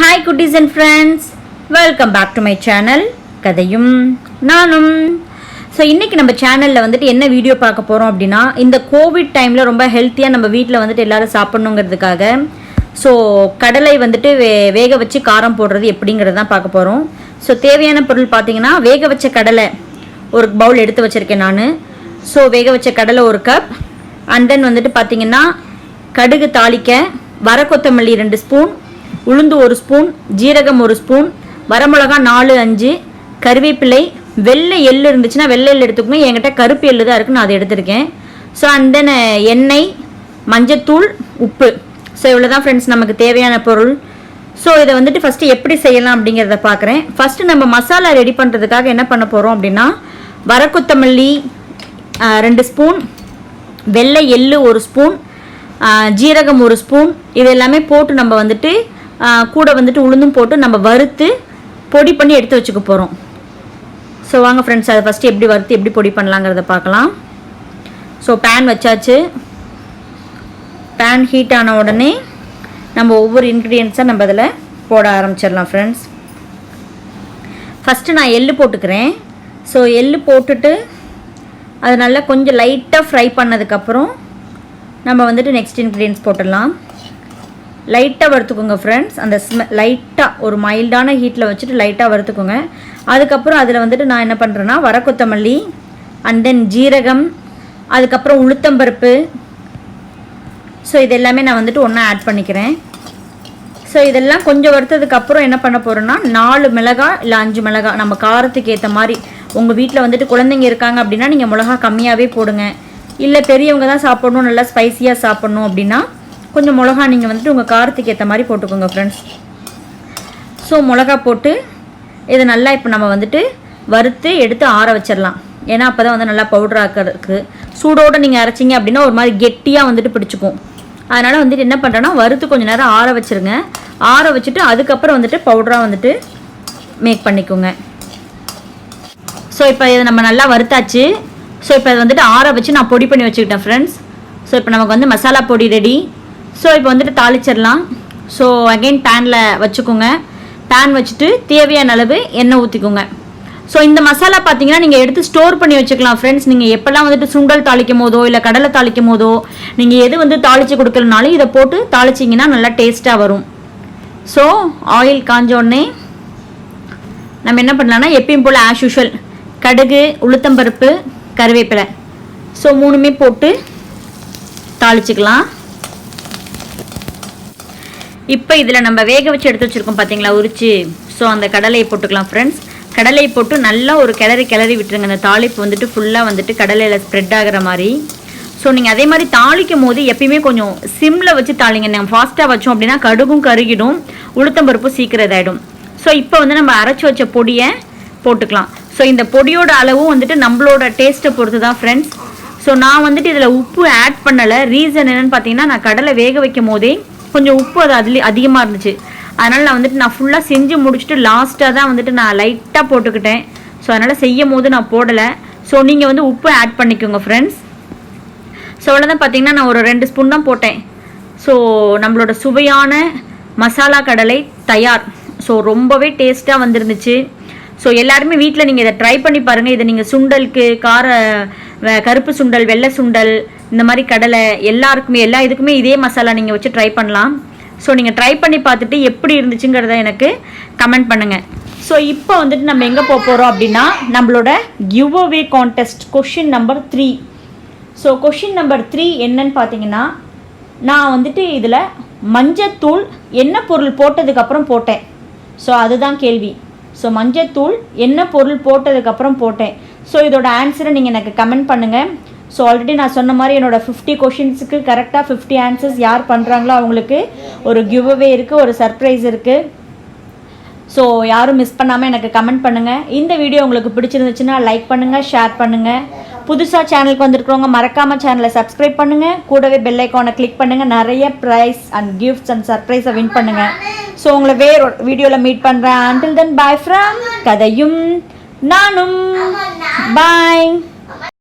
Hi cuties and friends, welcome back to my channel கதையும் நானும். So இன்றைக்கி நம்ம சேனலில் வந்துட்டு என்ன வீடியோ பார்க்க போகிறோம் அப்படின்னா, இந்த கோவிட் டைமில் ரொம்ப ஹெல்த்தியாக நம்ம வீட்டில் வந்துட்டு எல்லோரும் சாப்பிட்ணுங்கிறதுக்காக ஸோ கடலை வந்துட்டு வேக வச்சு காரம் போடுறது எப்படிங்கிறது தான் பார்க்க போகிறோம். ஸோ தேவையான பொருள் பார்த்திங்கன்னா, வேக வச்ச கடலை ஒரு பவுல் எடுத்து வச்சுருக்கேன் நான். ஸோ வேக வச்ச கடலை ஒரு கப், அண்ட் தென் வந்துட்டு பார்த்திங்கன்னா கடுகு தாளிக்க, வர கொத்தமல்லி 2 ஸ்பூன், உளுந்து 1 ஸ்பூன், ஜீரகம் 1 ஸ்பூன், வரமிளகா 4-5, கருவேப்பிலை, வெள்ளை எள்ளு இருந்துச்சுன்னா வெள்ளை எள்ளு எடுத்துக்கணும். என்கிட்ட கருப்பு எள்ளு தான் இருக்குது, நான் அதை எடுத்துருக்கேன். ஸோ அண்ட் தென் எண்ணெய், மஞ்சத்தூள், உப்பு. ஸோ இவ்வளோ தான் ஃப்ரெண்ட்ஸ் நமக்கு தேவையான பொருள். ஸோ இதை வந்துட்டு ஃபஸ்ட்டு எப்படி செய்யலாம் அப்படிங்கிறத பார்க்குறேன். ஃபஸ்ட்டு நம்ம மசாலா ரெடி பண்ணுறதுக்காக என்ன பண்ண போகிறோம் அப்படின்னா, வர கொத்தமல்லி 2 ஸ்பூன், வெள்ளை எள்ளு 1 ஸ்பூன், ஜீரகம் 1 ஸ்பூன், இது எல்லாமே போட்டு நம்ம வந்துட்டு கூட வந்துட்டு உளுந்தும் போட்டு நம்ம வறுத்து பொடி பண்ணி எடுத்து வச்சுக்க போகிறோம். ஸோ வாங்க ஃப்ரெண்ட்ஸ், அதை ஃபஸ்ட்டு எப்படி வறுத்து எப்படி பொடி பண்ணலாங்கிறத பார்க்கலாம். ஸோ பேன் வச்சாச்சு. பேன் ஹீட் ஆன உடனே நம்ம ஒவ்வொரு இன்க்ரீடியன்ஸாக நம்ம அதில் போட ஆரம்பிச்சிடலாம் ஃப்ரெண்ட்ஸ். ஃபஸ்ட்டு நான் எள்ளு போட்டுக்கிறேன். ஸோ எள்ளு போட்டுட்டு அது நல்லா கொஞ்சம் லைட்டாக ஃப்ரை பண்ணதுக்கப்புறம் நம்ம வந்துட்டு நெக்ஸ்ட் இன்க்ரீடியன்ஸ் போட்டுடலாம். லைட்டாக வறுத்துக்கோங்க ஃப்ரெண்ட்ஸ். அந்த லைட்டாக ஒரு மைல்டான ஹீட்டில் வச்சுட்டு லைட்டாக வறுத்துக்கோங்க. அதுக்கப்புறம் அதில் வந்துட்டு நான் என்ன பண்ணுறேன்னா, வர கொத்தமல்லி, அண்ட் தென் ஜீரகம், அதுக்கப்புறம் உளுத்தம்பருப்பு. ஸோ இது எல்லாமே நான் வந்துட்டு ஒன்றா ஆட் பண்ணிக்கிறேன். ஸோ இதெல்லாம் கொஞ்சம் வறுத்ததுக்கப்புறம் என்ன பண்ண போகிறோன்னா, 4 மிளகாய் இல்லை 5 மிளகாய் நம்ம காரத்துக்கு ஏற்ற மாதிரி. உங்கள் வீட்டில் வந்துட்டு குழந்தைங்க இருக்காங்க அப்படின்னா நீங்கள் மிளகா கம்மியாகவே போடுங்க. இல்லை பெரியவங்க தான் சாப்பிட்ணும், நல்லா ஸ்பைஸியாக சாப்பிட்ணும் அப்படின்னா கொஞ்சம் மிளகா நீங்கள் வந்துட்டு உங்கள் காரத்துக்கு ஏற்ற மாதிரி போட்டுக்கோங்க ஃப்ரெண்ட்ஸ். ஸோ மிளகா போட்டு இதை நல்லா இப்போ நம்ம வந்துட்டு வறுத்து எடுத்து ஆற வச்சிடலாம். ஏன்னா அப்போ தான் வந்து நல்லா பவுடர் ஆக்கிறதுக்கு. சூடோடு நீங்கள் அரைச்சிங்க அப்படின்னா ஒரு மாதிரி கெட்டியாக வந்துட்டு பிடிச்சிக்கும். அதனால் வந்துட்டு என்ன பண்ணுறேன்னா, வறுத்து கொஞ்சம் நேரம் ஆற வச்சுருங்க. ஆற வச்சுட்டு அதுக்கப்புறம் வந்துட்டு பவுடராக வந்துட்டு மேக் பண்ணிக்கோங்க. ஸோ இப்போ இதை நம்ம நல்லா வறுத்தாச்சு. ஸோ இப்போ இதை வந்துட்டு ஆற வச்சு நான் பொடி பண்ணி வச்சுக்கிட்டேன் ஃப்ரெண்ட்ஸ். ஸோ இப்போ நமக்கு வந்து மசாலா பொடி ரெடி. ஸோ இப்போ வந்துட்டு தாளிச்சிடலாம். ஸோ அகெயின் பேனில் வச்சுக்கோங்க. பேன் வச்சுட்டு தேவையான அளவு எண்ணெய் ஊற்றிக்கோங்க. ஸோ இந்த மசாலா பார்த்தீங்கன்னா நீங்கள் எடுத்து ஸ்டோர் பண்ணி வச்சுக்கலாம் ஃப்ரெண்ட்ஸ். நீங்கள் எப்போல்லாம் வந்துட்டு சுண்டல் தாளிக்கும் போதோ இல்லை கடலை தாளிக்கும் போதோ நீங்கள் எது வந்து தாளித்து கொடுக்கலனாலும் இதை போட்டு தாளிச்சிங்கன்னா நல்லா டேஸ்ட்டாக வரும். ஸோ ஆயில் காஞ்சோடனே நம்ம என்ன பண்ணலான்னா, எப்பயும் போல் ஆஸ் யூஷுவல் கடுகு, உளுத்தம்பருப்பு, கருவேப்பிலை, ஸோ 3மே போட்டு தாளிச்சிக்கலாம். இப்போ இதில் நம்ம வேக வச்சு எடுத்து வச்சுருக்கோம் பார்த்தீங்களா உரிச்சு. ஸோ அந்த கடலையை போட்டுக்கலாம் ஃப்ரெண்ட்ஸ். கடலையை போட்டு நல்லா ஒரு கிளறி விட்டுருங்க. அந்த தாளிப்பு வந்துட்டு ஃபுல்லாக வந்துட்டு கடலையில் ஸ்ப்ரெட் ஆகிற மாதிரி. ஸோ நீங்கள் அதே மாதிரி தாளிக்கும் போது எப்பயுமே கொஞ்சம் சிம்மில் வச்சு தாளிங்க. நாங்கள் ஃபாஸ்ட்டாக வச்சோம் அப்படின்னா கடுகும் கருகிடும், உளுத்தம்பருப்பும் சீக்கிரம் இதாகிடும். ஸோ இப்போ வந்து நம்ம அரைச்சி வச்ச பொடியை போட்டுக்கலாம். ஸோ இந்த பொடியோட அளவும் வந்துட்டு நம்மளோட டேஸ்ட்டை பொறுத்து தான் ஃப்ரெண்ட்ஸ். ஸோ நான் வந்துட்டு இதில் உப்பு ஆட் பண்ணலை. ரீசன் என்னென்னு பார்த்தீங்கன்னா, நான் கடலை வேக வைக்கும் போதே கொஞ்சம் உப்பு அது அதிகமாக இருந்துச்சு. அதனால் நான் ஃபுல்லாக செஞ்சு முடிச்சுட்டு லாஸ்ட்டாக தான் வந்துட்டு நான் லைட்டாக போட்டுக்கிட்டேன். ஸோ அதனால் செய்யும் போது நான் போடலை. ஸோ நீங்கள் வந்து உப்பு ஆட் பண்ணிக்கோங்க ஃப்ரெண்ட்ஸ். ஸோ அவ்வளோதான் பார்த்தீங்கன்னா நான் ஒரு 2 ஸ்பூன் தான் போட்டேன். ஸோ நம்மளோட சுவையான மசாலா கடலை தயார். ஸோ ரொம்பவே டேஸ்ட்டாக வந்துருந்துச்சு. ஸோ எல்லாருமே வீட்டில் நீங்கள் இதை ட்ரை பண்ணி பாருங்கள். இதை நீங்கள் சுண்டலுக்கு, கருப்பு சுண்டல், வெள்ளை சுண்டல், இந்த மாதிரி கடலை எல்லாருக்குமே எல்லா இதுக்குமே இதே மசாலா நீங்கள் வச்சு ட்ரை பண்ணலாம். ஸோ நீங்கள் ட்ரை பண்ணி பார்த்துட்டு எப்படி இருந்துச்சுங்கிறத எனக்கு கமெண்ட் பண்ணுங்கள். ஸோ இப்போ வந்துட்டு நம்ம எங்கே போக போகிறோம் அப்படின்னா, நம்மளோட give away contest question number 3. So question number 3 என்னன்னு பார்த்தீங்கன்னா, நான் வந்துட்டு இதில் மஞ்சத்தூள் என்ன பொருள் போட்டதுக்கப்புறம் போட்டேன். ஸோ அதுதான் கேள்வி. ஸோ மஞ்சத்தூள் என்ன பொருள் போட்டதுக்கப்புறம் போட்டேன். ஸோ இதோட ஆன்சரை நீங்கள் எனக்கு கமெண்ட் பண்ணுங்கள். ஸோ ஆல்ரெடி நான் சொன்ன மாதிரி என்னோட 50 கொஷின்ஸுக்கு கரெக்டாக 50 ஆன்சர்ஸ் யார் பண்ணுறாங்களோ அவங்களுக்கு ஒரு கிவ் அவே இருக்குது, ஒரு சர்ப்ரைஸ் இருக்குது. ஸோ யாரும் மிஸ் பண்ணாமல் எனக்கு கமெண்ட் பண்ணுங்கள். இந்த வீடியோ உங்களுக்கு பிடிச்சிருந்துச்சுன்னா லைக் பண்ணுங்கள், ஷேர் பண்ணுங்கள். புதுசாக சேனலுக்கு வந்திருக்கிறவங்க மறக்காமல் சேனலை சப்ஸ்கிரைப் பண்ணுங்கள். கூடவே பெல் ஐக்கானை கிளிக் பண்ணுங்கள். நிறைய ப்ரைஸ் அண்ட் கிஃப்ட்ஸ் அண்ட் சர்ப்ரைஸை வின் பண்ணுங்கள். ஸோ உங்களை வேறு வீடியோவில் மீட் பண்ணுறேன். until then bye from கதையும் நானும். பாய்.